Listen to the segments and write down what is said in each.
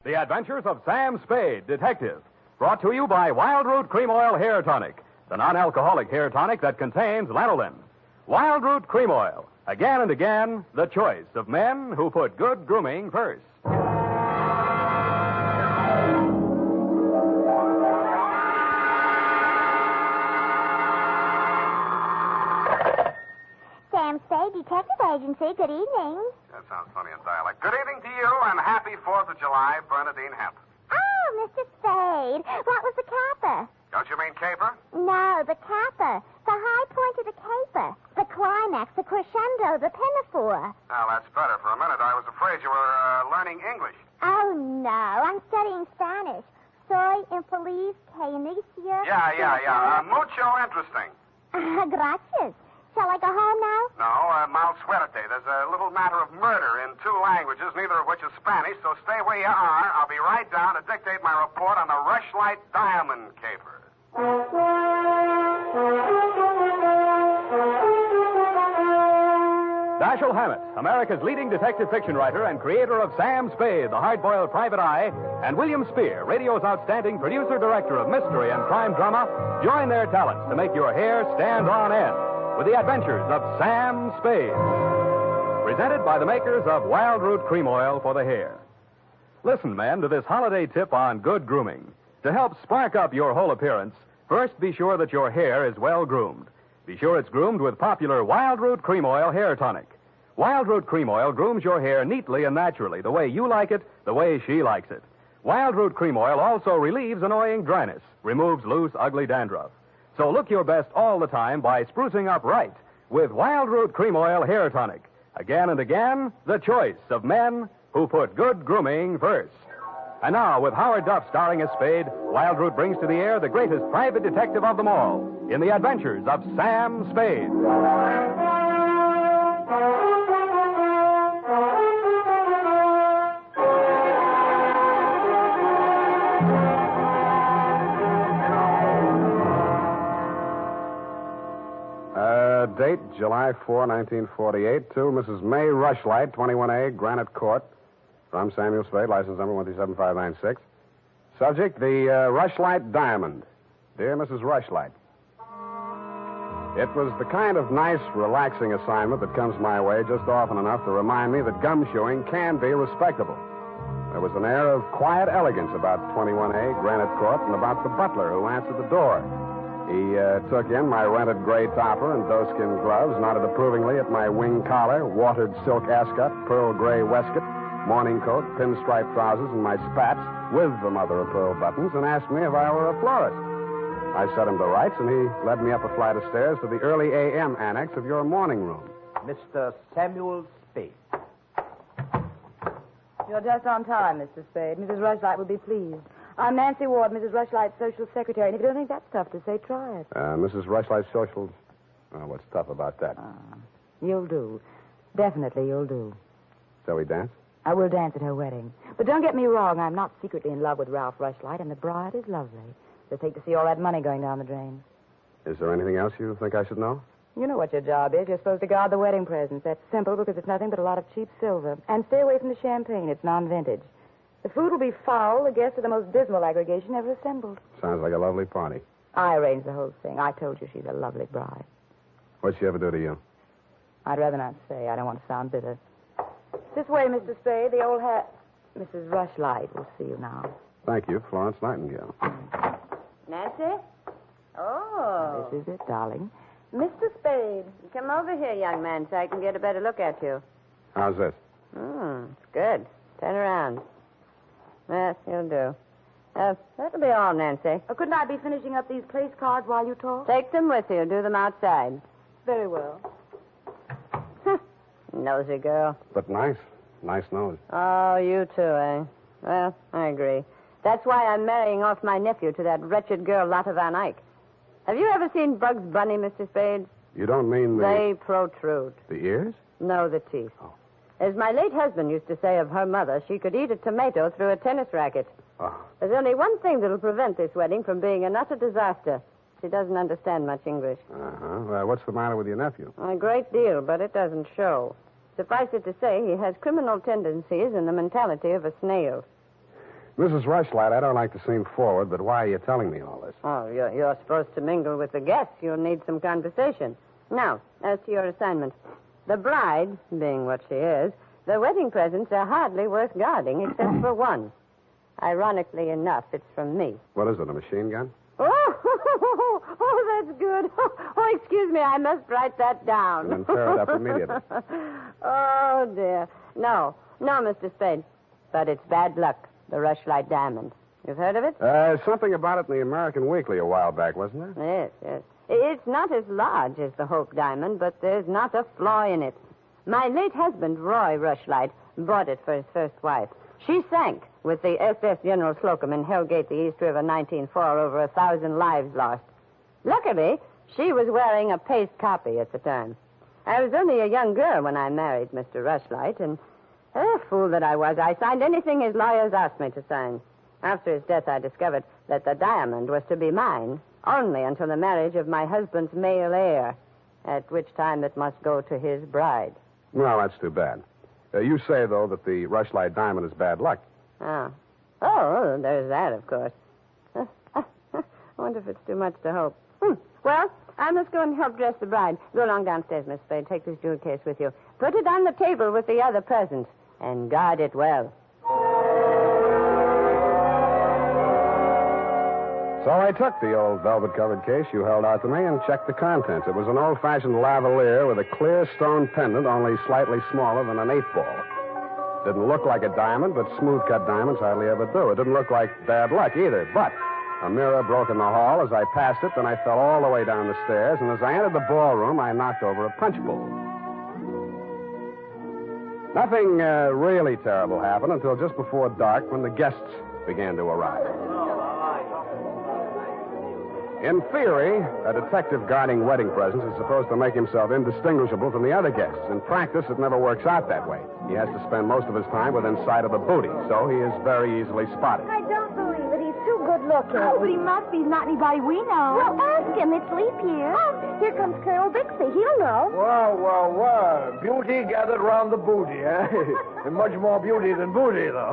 The Adventures of Sam Spade, Detective. Brought to you by Wild Root Cream Oil Hair Tonic, the non-alcoholic hair tonic that contains lanolin. Wild Root Cream Oil. Again and again, the choice of men who put good grooming first. Sam Spade, Detective Agency. Good evening. That sounds funny in dialect. Good evening to you, and happy 4th of July, Bernadine Hemp. Oh, Mr. Spade. What was the caper? Don't you mean caper? No, the caper. The high point of the caper. The climax, the crescendo, the pinafore. Well, that's better. For a minute, I was afraid you were learning English. Oh, no. I'm studying Spanish. Soy infeliz que inicia... Yeah. Mucho interesting. Gracias. Shall I go home now? No, mal suerte. There's a little matter of murder in 2 languages, neither of which is Spanish, so stay where you are. I'll be right down to dictate my report on the rushlight diamond caper. Dashiell Hammett, America's leading detective fiction writer and creator of Sam Spade, the hard-boiled private eye, and William Spear, radio's outstanding producer-director of mystery and crime drama, join their talents to make your hair stand on end with the adventures of Sam Spade. Presented by the makers of Wild Root Cream Oil for the hair. Listen, men, to this holiday tip on good grooming. To help spark up your whole appearance, first be sure that your hair is well groomed. Be sure it's groomed with popular Wild Root Cream Oil Hair Tonic. Wild Root Cream Oil grooms your hair neatly and naturally, the way you like it, the way she likes it. Wild Root Cream Oil also relieves annoying dryness, removes loose, ugly dandruff. So look your best all the time by sprucing up right with Wild Root Cream Oil Hair Tonic. Again and again, the choice of men who put good grooming first. And now, with Howard Duff starring as Spade, Wild Root brings to the air the greatest private detective of them all in the adventures of Sam Spade. Date, July 4, 1948, to Mrs. May Rushlight, 21A, Granite Court. From Samuel Spade, license number 137596. Subject, the Rushlight Diamond. Dear Mrs. Rushlight, it was the kind of nice, relaxing assignment that comes my way just often enough to remind me that gumshoeing can be respectable. There was an air of quiet elegance about 21A, Granite Court, and about the butler who answered the door. He took in my rented gray topper and doeskin gloves, nodded approvingly at my wing collar, watered silk ascot, pearl gray waistcoat, morning coat, pinstripe trousers, and my spats with the mother of pearl buttons, and asked me if I were a florist. I set him to rights, and he led me up a flight of stairs to the early A.M. annex of your morning room. Mr. Samuel Spade. You're just on time, Mr. Spade. Mrs. Rushlight will be pleased. I'm Nancy Ward, Mrs. Rushlight's social secretary, and if you don't think that's tough to say, try it. Mrs. Rushlight's social... what's tough about that? You'll do. Definitely you'll do. Shall we dance? I will dance at her wedding. But don't get me wrong, I'm not secretly in love with Ralph Rushlight, and the bride is lovely. Just hate to see all that money going down the drain. Is there anything else you think I should know? You know what your job is. You're supposed to guard the wedding presents. That's simple because it's nothing but a lot of cheap silver. And stay away from the champagne. It's non-vintage. The food will be foul. The guests are the most dismal aggregation ever assembled. Sounds like a lovely party. I arranged the whole thing. I told you she's a lovely bride. What'd she ever do to you? I'd rather not say. I don't want to sound bitter. This way, Mr. Spade. The old hat. Mrs. Rushlight will see you now. Thank you, Florence Nightingale. Nancy? Oh. This is it, darling. Mr. Spade. Come over here, young man, so I can get a better look at you. How's this? It's good. Turn around. Yes, you'll do. That'll be all, Nancy. Couldn't I be finishing up these place cards while you talk? Take them with you. Do them outside. Very well. Nosy girl. But nice. Nice nose. Oh, you too, eh? Well, I agree. That's why I'm marrying off my nephew to that wretched girl, Lotte Van Eyck. Have you ever seen Bugs Bunny, Mr. Spade? You don't mean the... They protrude. The ears? No, the teeth. Oh. As my late husband used to say of her mother, she could eat a tomato through a tennis racket. Oh. There's only one thing that'll prevent this wedding from being an utter disaster. She doesn't understand much English. Uh-huh. What's the matter with your nephew? A great deal, but it doesn't show. Suffice it to say, he has criminal tendencies and the mentality of a snail. Mrs. Rushlight, I don't like to seem forward, but why are you telling me all this? Oh, you're supposed to mingle with the guests. You'll need some conversation. Now, as to your assignment. The bride, being what she is, the wedding presents are hardly worth guarding except for one. Ironically enough, it's from me. What is it, a machine gun? Oh, that's good. Oh, excuse me, I must write that down. And then tear it up immediately. Oh, dear. No, Mr. Spade. But it's bad luck, the rushlight diamond. You've heard of it? Something about it in the American Weekly a while back, wasn't there? Yes. It's not as large as the Hope diamond, but there's not a flaw in it. My late husband, Roy Rushlight, bought it for his first wife. She sank with the SS General Slocum in Hellgate, the East River, 1904, over 1,000 lives lost. Luckily, she was wearing a paste copy at the time. I was only a young girl when I married Mr. Rushlight, and fool that I was, I signed anything his lawyers asked me to sign. After his death, I discovered that the diamond was to be mine only until the marriage of my husband's male heir, at which time it must go to his bride. Well, that's too bad. You say, though, that the Rushlight diamond is bad luck. Oh, there's that, of course. I wonder if it's too much to hope. Well, I must go and help dress the bride. Go along downstairs, Miss Spade. Take this jewel case with you. Put it on the table with the other presents, and guard it well. So I took the old velvet-covered case you held out to me and checked the contents. It was an old-fashioned lavalier with a clear stone pendant only slightly smaller than an 8-ball. Didn't look like a diamond, but smooth-cut diamonds hardly ever do. It didn't look like bad luck either, but a mirror broke in the hall as I passed it, then I fell all the way down the stairs, and as I entered the ballroom, I knocked over a punch bowl. Nothing really terrible happened until just before dark when the guests began to arrive. In theory, a detective guarding wedding presents is supposed to make himself indistinguishable from the other guests. In practice, it never works out that way. He has to spend most of his time within sight of the booty, so he is very easily spotted. I don't believe it. He's too good looking. Oh, but he must be. Not anybody we know. Well, ask him. It's leap year. Oh, here comes Colonel Bixby. He'll know. Well. Beauty gathered round the booty, eh? And much more beauty than booty, though.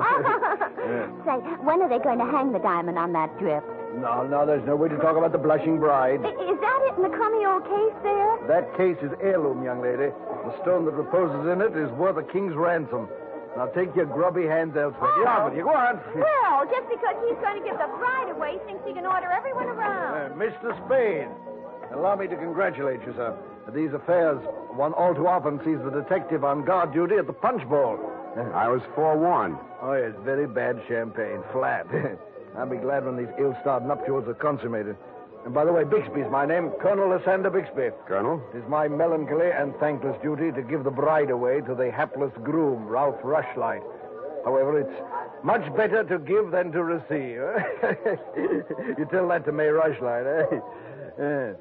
Say, when are they going to hang the diamond on that drip? No, there's no way to talk about the blushing bride. Is that it in the crummy old case there? That case is heirloom, young lady. The stone that reposes in it is worth a king's ransom. Now take your grubby hands elsewhere. Get on with you. Go on. Well, just because he's going to give the bride away, thinks he can order everyone around. Mr. Spade, allow me to congratulate you, sir. These affairs, one all too often sees the detective on guard duty at the punch bowl. I was forewarned. Oh, yes, very bad champagne. Flat. I'll be glad when these ill-starred nuptials are consummated. And by the way, Bixby's my name, Colonel Lysander Bixby. Colonel? It is my melancholy and thankless duty to give the bride away to the hapless groom, Ralph Rushlight. However, it's much better to give than to receive. You tell that to May Rushlight, eh?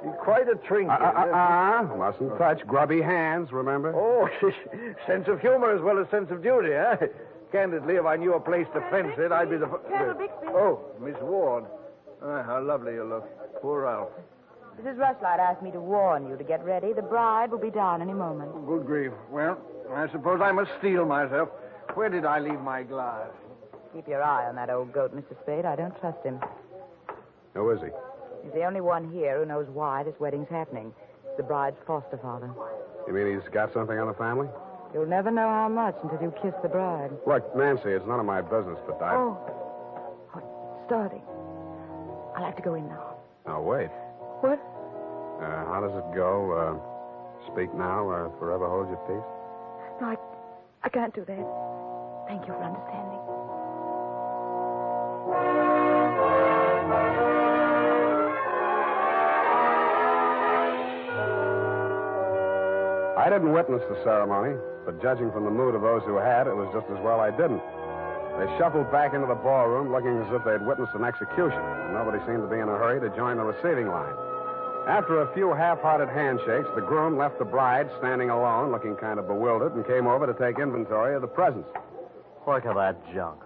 You're quite a trinket. Mustn't touch grubby hands, remember? Oh, sense of humor as well as sense of duty, eh? Candidly, if I knew a place to fence it, I'd be the... Colonel Bixby. Oh, Miss Ward. How lovely you look. Poor Ralph. Mrs. Rushlight asked me to warn you to get ready. The bride will be down any moment. Oh, good grief. Well, I suppose I must steel myself. Where did I leave my glass? Keep your eye on that old goat, Mr. Spade. I don't trust him. Who is he? He's the only one here who knows why this wedding's happening. It's the bride's foster father. You mean he's got something on the family? You'll never know how much until you kiss the bride. Look, Nancy, it's none of my business, but I... Oh, it's starting. I'll have to go in now. Now, wait. What? How does it go? Speak now or forever hold your peace? No, I can't do that. Thank you for understanding. I didn't witness the ceremony, but judging from the mood of those who had, it was just as well I didn't. They shuffled back into the ballroom looking as if they'd witnessed an execution, and nobody seemed to be in a hurry to join the receiving line. After a few half-hearted handshakes, the groom left the bride standing alone, looking kind of bewildered, and came over to take inventory of the presents. Look at that junk.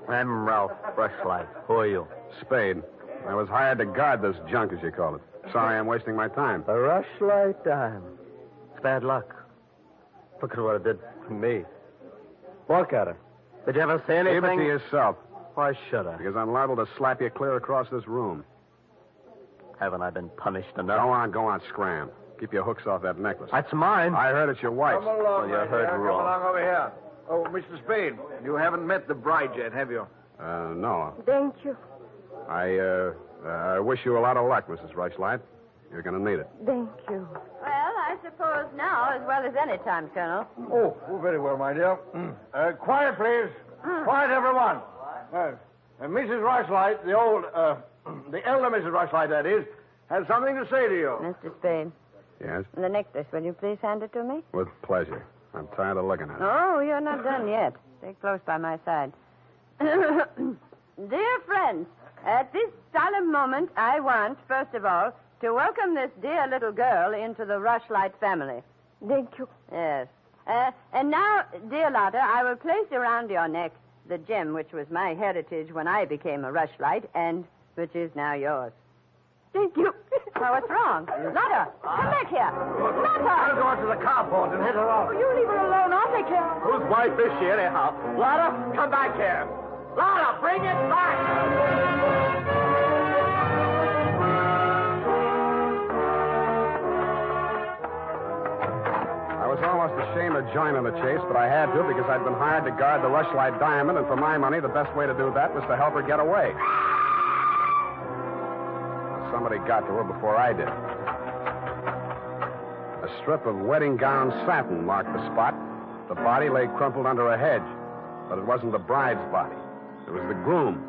I'm Ralph Rushlight. Who are you? Spade. I was hired to guard this junk, as you call it. Sorry I'm wasting my time. The Rushlight diamond. It's bad luck. Look at what it did to me. Look at her. Did you ever say anything? Keep it to yourself, Why should I? because I'm liable to slap you clear across this room. Haven't I been punished enough? Go on, scram. Keep your hooks off that necklace. That's mine. I heard it's your wife's. Come along, you my heard dear. wrong. Come along over here. Oh, Mr. Spade, you haven't met the bride yet, have you? No. Thank you. I wish you a lot of luck, Mrs. Rushlight. You're going to need it. Thank you. Well, I suppose now, as well as any time, Colonel. Oh, very well, my dear. Quiet, please. Quiet, everyone. Mrs. Rushlight, the elder Mrs. Rushlight, that is, has something to say to you. Mr. Spade, Yes? the necklace, will you please hand it to me? With pleasure. I'm tired of looking at it. Oh, you're not done yet. Stay close by my side. Dear friends, at this solemn moment, I want, first of all, to welcome this dear little girl into the Rushlight family. Thank you. Yes. And now, dear Lotta, I will place around your neck the gem which was my heritage when I became a Rushlight and which is now yours. Thank you. Oh, what's wrong? Lotta, come back here. I'll Lotta! go out to the carport and hit her off. You leave her alone. I'll take care of her. Whose wife is she, anyhow? Lotta, come back here. Lotta, bring it back. I was almost ashamed to join in the chase, but I had to because I'd been hired to guard the Rushlight Diamond, and for my money, the best way to do that was to help her get away. Somebody got to her before I did. A strip of wedding gown satin marked the spot. The body lay crumpled under a hedge, but it wasn't the bride's body. It was the groom.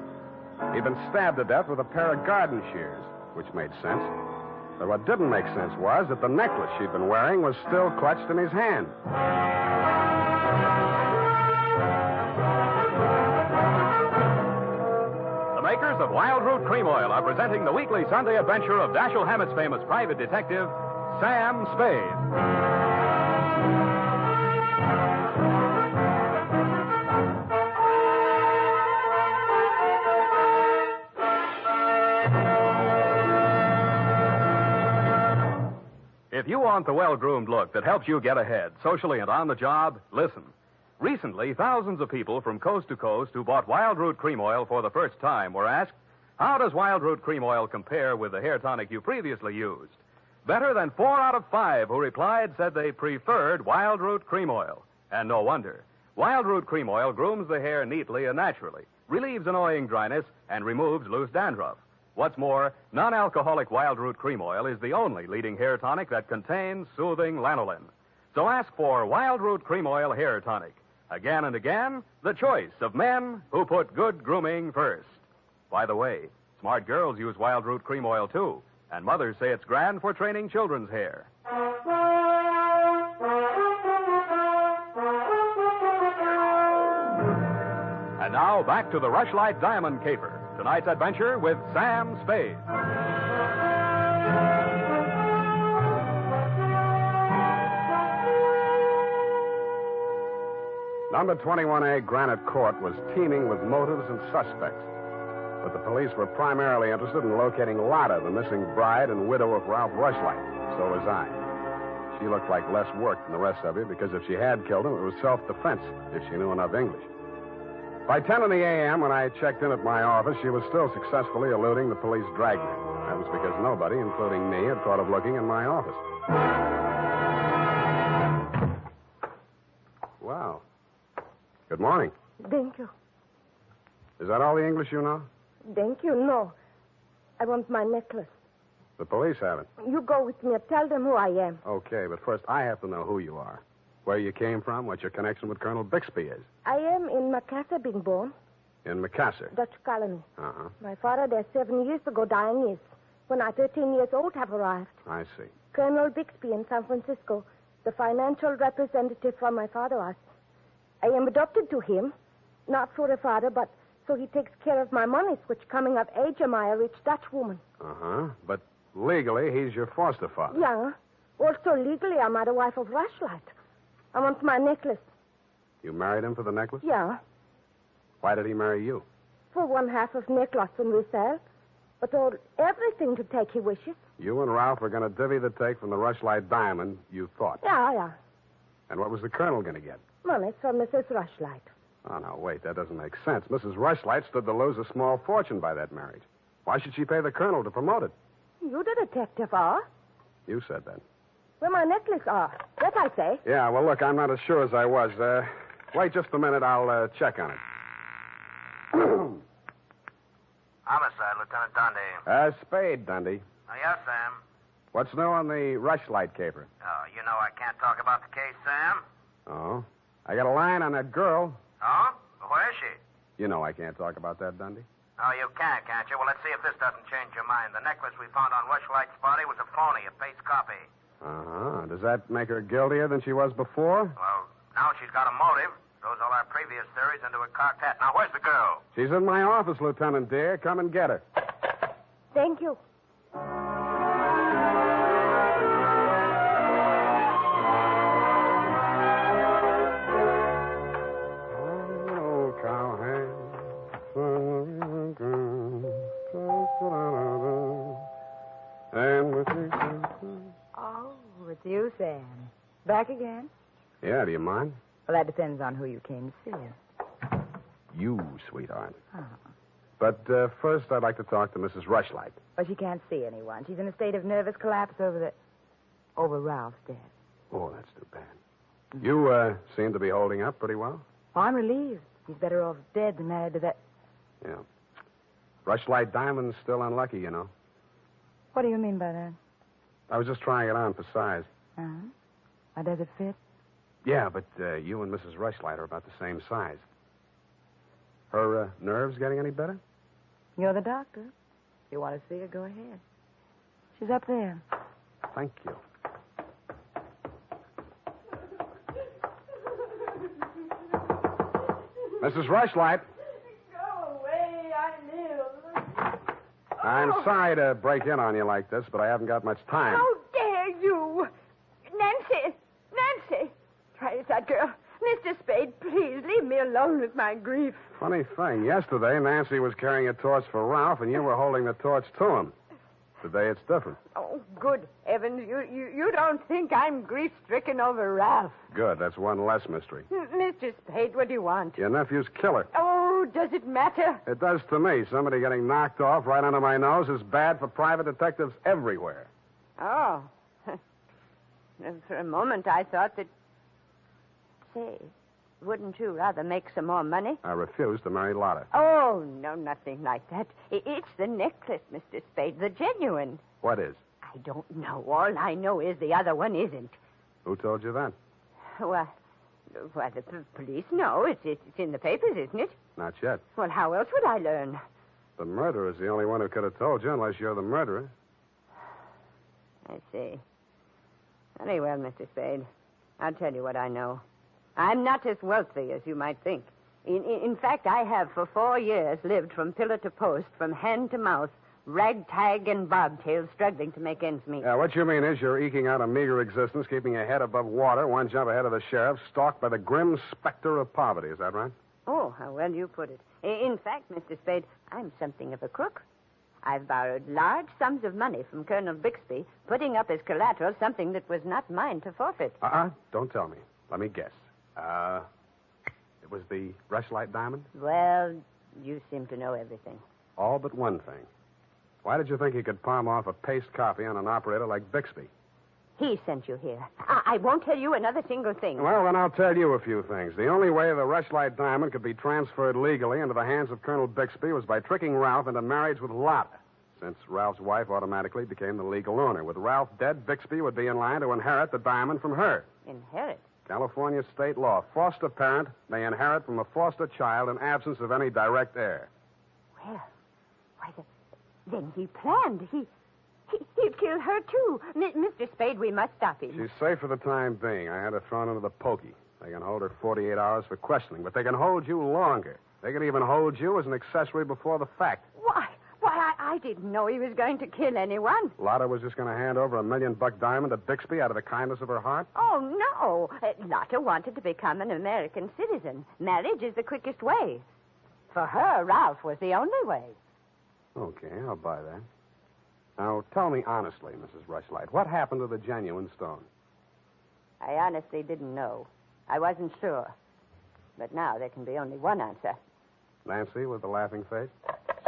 He'd been stabbed to death with a pair of garden shears, which made sense. But what didn't make sense was that the necklace she'd been wearing was still clutched in his hand. The makers of Wild Root Cream Oil are presenting the weekly Sunday adventure of Dashiell Hammett's famous private detective, Sam Spade. If you want the well-groomed look that helps you get ahead, socially and on the job, listen. Recently, thousands of people from coast to coast who bought Wild Root Cream Oil for the first time were asked, how does Wild Root Cream Oil compare with the hair tonic you previously used? Better than 4 out of 5 who replied said they preferred Wild Root Cream Oil. And no wonder. Wild Root Cream Oil grooms the hair neatly and naturally, relieves annoying dryness, and removes loose dandruff. What's more, non-alcoholic Wild Root Cream Oil is the only leading hair tonic that contains soothing lanolin. So ask for Wild Root Cream Oil Hair Tonic. Again and again, the choice of men who put good grooming first. By the way, smart girls use Wild Root Cream Oil, too, and mothers say it's grand for training children's hair. And now, back to the Rushlight Diamond Caper. Tonight's adventure with Sam Spade. Number 21A Granite Court was teeming with motives and suspects. But the police were primarily interested in locating Lotta, the missing bride and widow of Ralph Rushlight. So was I. She looked like less work than the rest of you because if she had killed him, it was self-defense, if she knew enough English. By 10 in the a.m., when I checked in at my office, she was still successfully eluding the police dragnet. That was because nobody, including me, had thought of looking in my office. Wow. Good morning. Thank you. Is that all the English you know? Thank you. No. I want my necklace. The police have it. You go with me and tell them who I am. Okay, but first I have to know who you are. Where you came from, what your connection with Colonel Bixby is. I am in Macassar being born. In Macassar. Dutch colony. Uh-huh. My father there 7 years ago dying is. When I 13 years old have arrived. I see. Colonel Bixby in San Francisco, the financial representative from my father was. I am adopted to him, not for a father, but so he takes care of my monies, which coming of age am I a rich Dutch woman. Uh-huh. But legally, he's your foster father. Yeah. Also legally, I'm the wife of Rushlight. I want my necklace. You married him for the necklace? Yeah. Why did he marry you? For 1/2 of necklace when we sell. But all everything to take he wishes. You and Ralph are going to divvy the take from the Rushlight Diamond, you thought. Yeah. And what was the colonel going to get? Money from Mrs. Rushlight. Oh, no, wait. That doesn't make sense. Mrs. Rushlight stood to lose a small fortune by that marriage. Why should she pay the colonel to promote it? You the detective are? You said that. Where my necklace are. That I say. Yeah, well, look, I'm not as sure as I was. Wait just a minute. I'll check on it. Homicide, Lieutenant Dundee. Spade, Dundee. Oh, yes, Sam. What's new on the Rushlight caper? Oh, you know I can't talk about the case, Sam. Oh. I got a line on that girl. Oh? Where is she? You know I can't talk about that, Dundee. Oh, you can, can't you? Well, let's see if this doesn't change your mind. The necklace we found on Rushlight's body was a phony, a paste copy. Uh-huh. Does that make her guiltier than she was before? Well, now she's got a motive. Throws all our previous theories into a cocked hat. Now, where's the girl? She's in my office, Lieutenant dear. Come and get her. Thank you. Oh, it's you, Sam. Back again? Yeah, do you mind? Well, that depends on who you came to see. You, sweetheart. Oh. But first, I'd like to talk to Mrs. Rushlight. Well, she can't see anyone. She's in a state of nervous collapse over Ralph's death. Oh, that's too bad. You seem to be holding up pretty well. Oh, I'm relieved. He's better off dead than married to that. Yeah. Rushlight Diamond's still unlucky, you know. What do you mean by that? I was just trying it on for size. Uh-huh. How does it fit? Yeah, but you and Mrs. Rushlight are about the same size. Her nerves getting any better? You're the doctor. If you want to see her, go ahead. She's up there. Thank you. Mrs. Rushlight. Go away, I live. I'm sorry to break in on you like this, but I haven't got much time. How dare you? Nancy. Try that girl. Mr. Spade, please leave me alone with my grief. Funny thing, yesterday Nancy was carrying a torch for Ralph, and you were holding the torch to him. Today it's different. Oh, good heavens. You don't think I'm grief-stricken over Ralph. Good, that's one less mystery. Mr. Spade, what do you want? Your nephew's killer. Oh, does it matter? It does to me. Somebody getting knocked off right under my nose is bad for private detectives everywhere. Oh. For a moment, I thought that... Say, wouldn't you rather make some more money? I refuse to marry Lotta. Oh, no, nothing like that. It's the necklace, Mr. Spade, the genuine. What is? I don't know. All I know is the other one isn't. Who told you that? Well, the police know. It's in the papers, isn't it? Not yet. Well, how else would I learn? The murderer's the only one who could have told you, unless you're the murderer. I see. Very well, Mr. Spade. I'll tell you what I know. I'm not as wealthy as you might think. In fact, I have for 4 years lived from pillar to post, from hand to mouth, ragtag and bobtail, struggling to make ends meet. What you mean is you're eking out a meager existence, keeping your head above water, one jump ahead of the sheriff, stalked by the grim specter of poverty. Is that right? Oh, how well you put it. In fact, Mr. Spade, I'm something of a crook. I've borrowed large sums of money from Colonel Bixby, putting up as collateral something that was not mine to forfeit. Don't tell me. Let me guess. It was the Rushlight diamond? Well, you seem to know everything. All but one thing. Why did you think he could palm off a paste copy on an operator like Bixby? He sent you here. I won't tell you another single thing. Well, then I'll tell you a few things. The only way the Rushlight diamond could be transferred legally into the hands of Colonel Bixby was by tricking Ralph into marriage with Lotta, since Ralph's wife automatically became the legal owner. With Ralph dead, Bixby would be in line to inherit the diamond from her. Inherit? California state law. Foster parent may inherit from a foster child in absence of any direct heir. Well, then he planned. He'd kill her, too. Mr. Spade, we must stop him. She's safe for the time being. I had her thrown into the pokey. They can hold her 48 hours for questioning, but they can hold you longer. They can even hold you as an accessory before the fact. Why, I didn't know he was going to kill anyone. Lotta was just going to hand over $1 million diamond to Bixby out of the kindness of her heart? Oh, no. Lotta wanted to become an American citizen. Marriage is the quickest way. For her, Ralph was the only way. Okay, I'll buy that. Now, tell me honestly, Mrs. Rushlight, what happened to the genuine stone? I honestly didn't know. I wasn't sure. But now there can be only one answer. Nancy with the laughing face?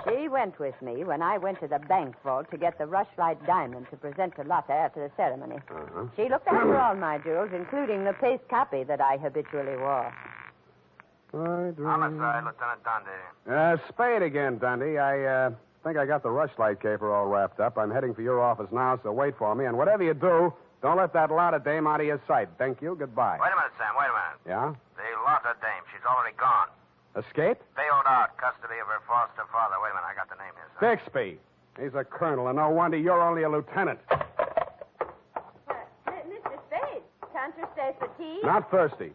She went with me when I went to the bank vault to get the rushlight diamond to present to Lotta after the ceremony. Uh-huh. She looked after all my jewels, including the paste copy that I habitually wore. Homicide, Lieutenant Dundee. Spade again, Dundee. I think I got the rushlight caper all wrapped up. I'm heading for your office now, so wait for me. And whatever you do, don't let that Lotta dame out of your sight. Thank you. Goodbye. Wait a minute, Sam. Wait a minute. Yeah? The Lotta dame, she's already gone. Escape? Bailed out, custody of her foster father. Wait a minute, I got the name here, sir. Bixby. He's a colonel, and no wonder you're only a lieutenant. Mr. Spade, can't you stay for tea? Not thirsty.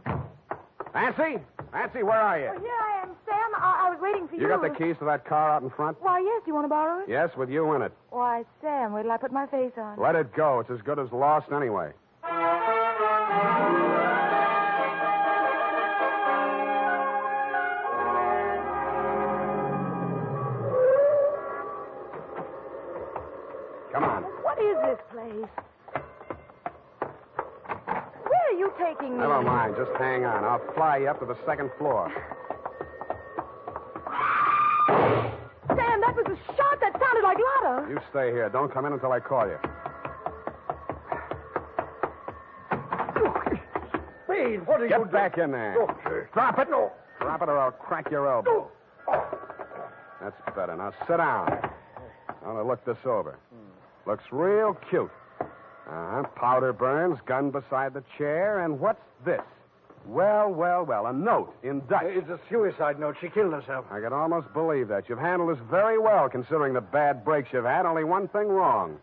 Nancy? Nancy, where are you? Oh, here I am, Sam. I was waiting for you. You got the keys to that car out in front? Why, yes. Do you want to borrow it? Yes, with you in it. Why, Sam, wait till I put my face on. Let it go. It's as good as lost anyway. Come on. What is this place? Where are you taking me? Never mind. Just hang on. I'll fly you up to the second floor. Sam, that was a shot that sounded like Lotta. You stay here. Don't come in until I call you. Spade, what are you Get doing? back in there. Drop it. No. Drop it or I'll crack your elbow. That's better. Now sit down. I want to look this over. Looks real cute. Powder burns, gun beside the chair, and what's this? Well, a note in Dutch. It's a suicide note. She killed herself. I can almost believe that. You've handled this very well, considering the bad breaks you've had. Only one thing wrong.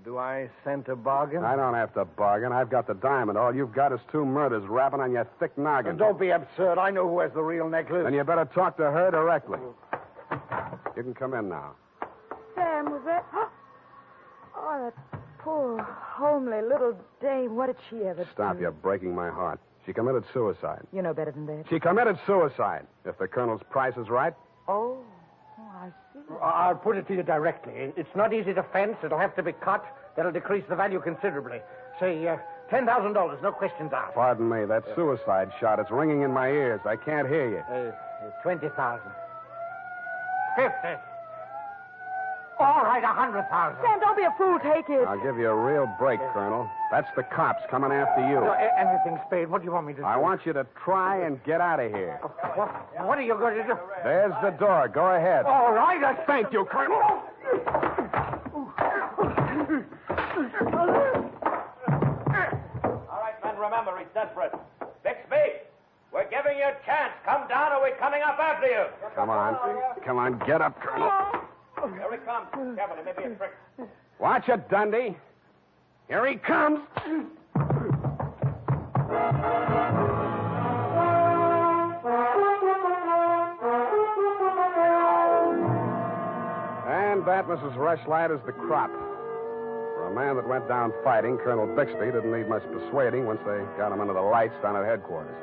Do I scent a bargain? I don't have to bargain. I've got the diamond. All you've got is 2 murders rapping on your thick noggin. Don't be absurd. I know who has the real necklace. Then you better talk to her directly. You can come in now. Sam, was that... Oh, that poor, homely little dame. What did she ever Stop, do? you're breaking my heart. She committed suicide. You know better than that. She committed suicide. If the colonel's price is right. Oh, I see. I'll put it to you directly. It's not easy to fence. It'll have to be cut. That'll decrease the value considerably. Say, $10,000, no questions asked. Pardon me, that suicide shot is ringing in my ears. I can't hear you. 20,000. 50. All right, 100,000. Sam, don't be a fool. Take it. I'll give you a real break, Colonel. That's the cops coming after you. No, anything, Spade. What do you want me to do? I want you to try and get out of here. What are you going to do? There's the door. Go ahead. All right, Thank you, Colonel. All right, men, remember, he's desperate. Bixby, we're giving you a chance. Come down or we're coming up after you. Come on. Come on, get up, Colonel. Here he comes. Careful, there may be a trick. Watch it, Dundee. Here he comes. And that, Mrs. Rushlight, is the crop. For a man that went down fighting, Colonel Bixby didn't need much persuading once they got him under the lights down at headquarters.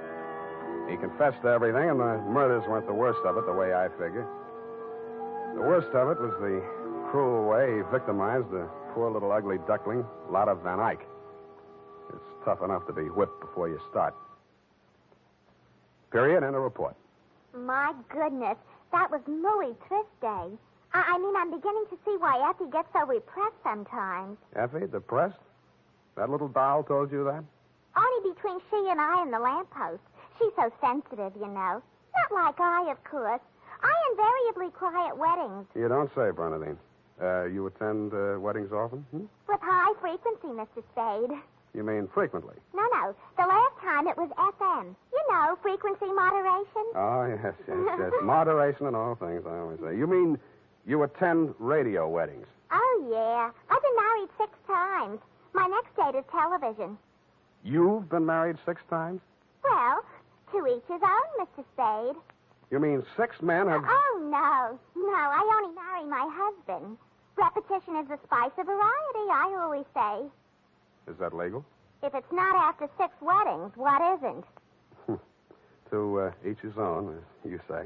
He confessed to everything, and the murders weren't the worst of it, the way I figure. The worst of it was the cruel way he victimized the poor little ugly duckling, Lotta Van Eyck. It's tough enough to be whipped before you start. Period, and a report. My goodness, that was muy triste. I mean, I'm beginning to see why Effie gets so repressed sometimes. Effie, depressed? That little doll told you that? Only between she and I and the lamppost. She's so sensitive, you know. Not like I, of course. I invariably cry at weddings. You don't say, Bernadine. You attend weddings often? With high frequency, Mr. Spade. You mean frequently? No. The last time it was FM. You know, frequency moderation. Oh, yes. Moderation in all things, I always say. You mean you attend radio weddings? Oh, yeah. I've been married 6 times. My next date is television. You've been married 6 times? Well, to each his own, Mr. Spade. You mean 6 men have... Oh, no. No, I only marry my husband. Repetition is the spice of variety, I always say. Is that legal? If it's not after 6 weddings, what isn't? To each his own, as you say.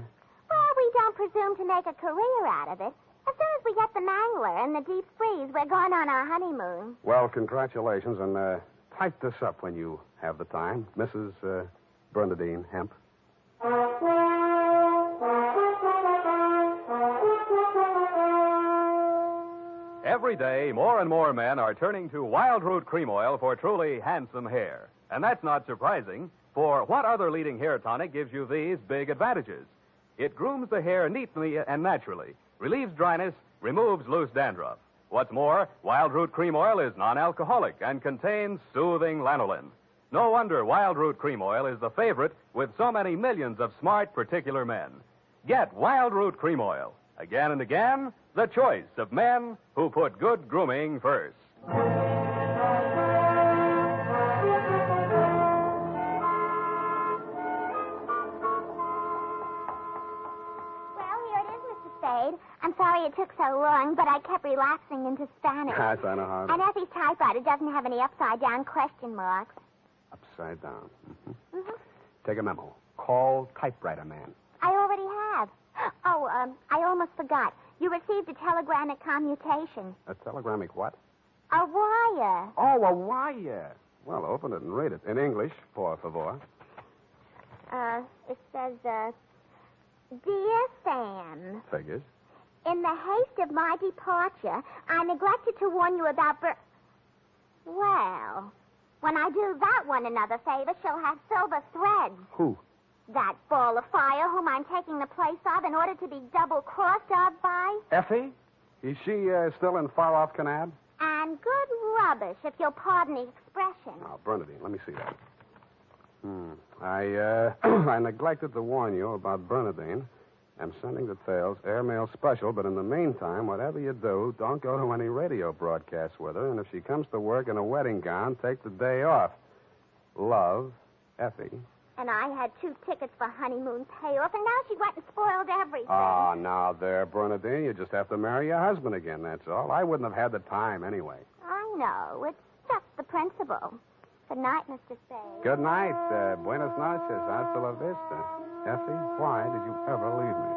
Well, we don't presume to make a career out of it. As soon as we get the mangler and the deep freeze, we're going on our honeymoon. Well, congratulations, and type this up when you have the time. Mrs. Bernadine Hemp. Every day, more and more men are turning to Wild Root Cream Oil for truly handsome hair. And that's not surprising, for what other leading hair tonic gives you these big advantages? It grooms the hair neatly and naturally, relieves dryness, removes loose dandruff. What's more, Wild Root Cream Oil is non-alcoholic and contains soothing lanolin. No wonder Wild Root Cream Oil is the favorite with so many millions of smart, particular men. Get Wild Root Cream Oil. Again and again, the choice of men who put good grooming first. Spade. I'm sorry it took so long, but I kept relaxing into Spanish. I know how. And Effie's typewriter doesn't have any upside-down question marks. Upside down. Mm-hmm. Mm-hmm. Take a memo. Call typewriter man. I already have. Oh, I almost forgot. You received a telegramic commutation. A telegramic what? A wire. Oh, a wire. Well, open it and read it. In English, por favor. It says, Dear Sam. Figures. In the haste of my departure, I neglected to warn you about Well, when I do that one another favor, she'll have silver threads. Who? That ball of fire whom I'm taking the place of in order to be double-crossed of by. Effie? Is she still in far-off Canab? And good rubbish, if you'll pardon the expression. Oh, Bernadine, let me see that. I neglected to warn you about Bernadine. I'm sending details, airmail special, but in the meantime, whatever you do, don't go to any radio broadcasts with her, and if she comes to work in a wedding gown, take the day off. Love, Effie. And I had 2 tickets for honeymoon payoff, and now she went and spoiled everything. Oh, now there, Bernadine, you just have to marry your husband again, that's all. I wouldn't have had the time anyway. I know. It's just the principle. Good night, Mr. Spade. Good night. Buenas noches. Hasta la vista. Effie, why did you ever leave me?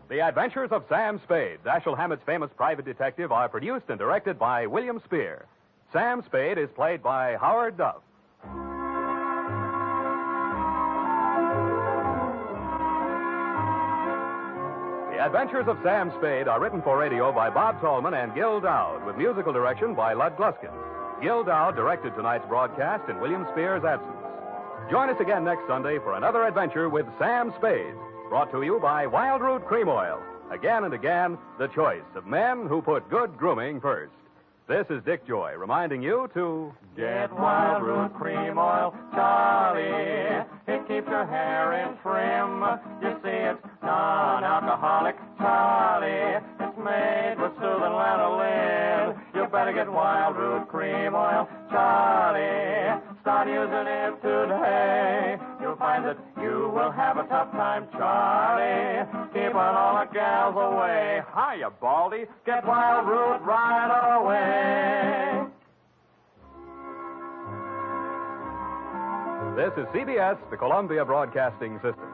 The Adventures of Sam Spade, Dashiell Hammett's famous private detective, are produced and directed by William Spear. Sam Spade is played by Howard Duff. The Adventures of Sam Spade are written for radio by Bob Tallman and Gil Dowd, with musical direction by Lud Gluskin. Gil Dowd directed tonight's broadcast in William Spear's absence. Join us again next Sunday for another adventure with Sam Spade, brought to you by Wild Root Cream Oil. Again and again, the choice of men who put good grooming first. This is Dick Joy reminding you to get Wild Root Cream Oil, Charlie. It keeps your hair in trim. You see, it's non-alcoholic, Charlie. It's made with soothing lanolin. You better get Wild Root Cream Oil, Charlie. Start using it today. You'll find that you will have a tough time, Charlie. Keep on all the gals away. Hiya, Baldy. Get Wild Root right away. This is CBS, the Columbia Broadcasting System.